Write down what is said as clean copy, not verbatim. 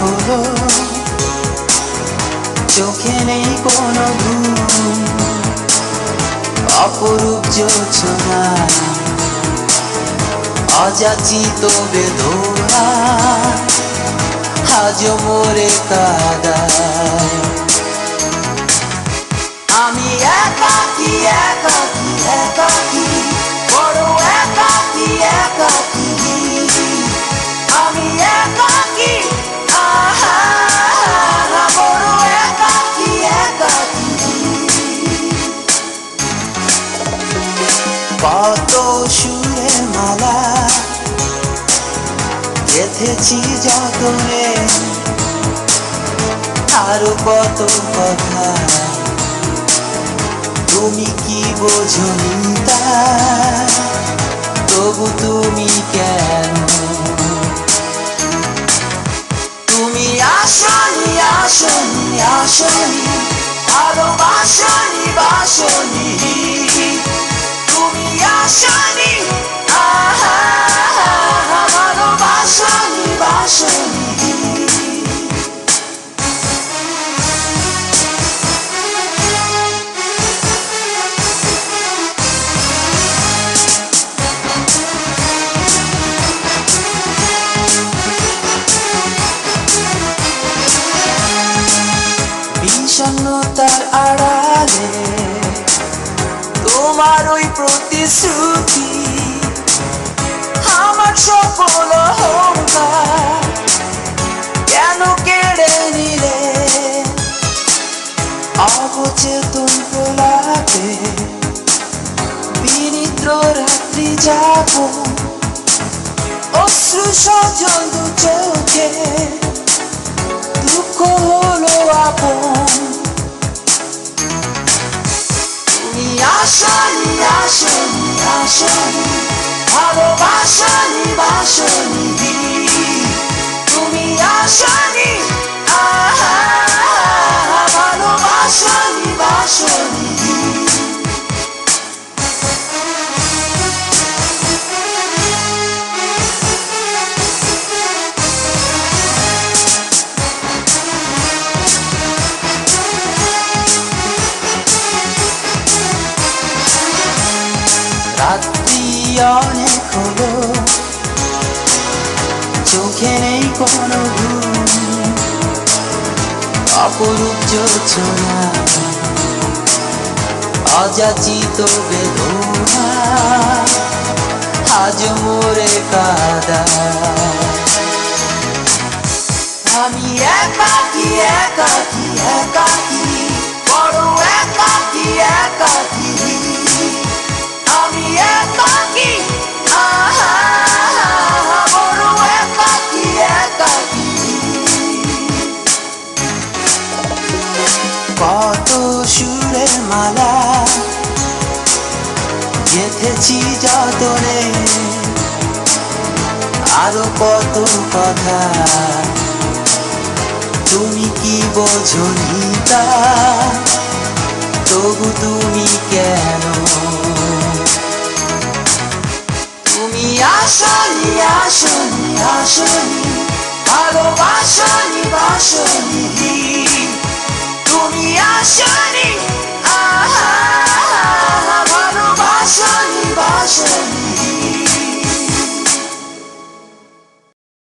খোলো, চোখে নেই কোনো ঘুম, অপরূপ জোছনা, অযাচিত বেদনা আজ মোরে কাঁদায়। আমি একাকী একাকী একাকী, বড় একাকী একাকী, আমি একাকী, আহা বড় একাকী একাকী। কত সুরের মালা গেঁথেছি যতনে, আরো কত কথা তুমি কি বোঝনি তা, তবু তুমি কেন? তুমি আসনি আসনি আসনি, ভালোবাসনি বাসনি, তুমি আসনি, আহা ভালোবাসনি বাসনি। বিষণ্ণতার আড়ালে তোমার ওই প্রতিশ্রুতি, আমার সফল অহংকার কেন কেড়ে নিলে? অবচেতন প্রলাপে বিনিদ্র রাত্রি যাপন, অশ্রু সজল দু চোখে দুঃখ হলো আপন। তুমি আসনি আসনি আসনি, ভালোবাসনি বাসনি, তুমি আসনি, আহা ভালোবাসনি বাসনি। রাত্রি অনেক হলো, চোখে নেই কোনো ঘুম, অপরূপ জোছনা, অযাচিত বেদনা আজ মোরে কাঁদায়। আমি একাকী একাকী একাকী, বড় একাকী একাকী, আমি একাকী, আহা বড় একাকী একাকী। কত সুরের মালা গেঁথেছি যতনে, আরো কত কথা তুমি কি বোঝনি তা, তবু তুমি কেন? তুমি আসনি আসনি আসনি, ভালোবাসনি বাসনি, তুমি আসনি, আহা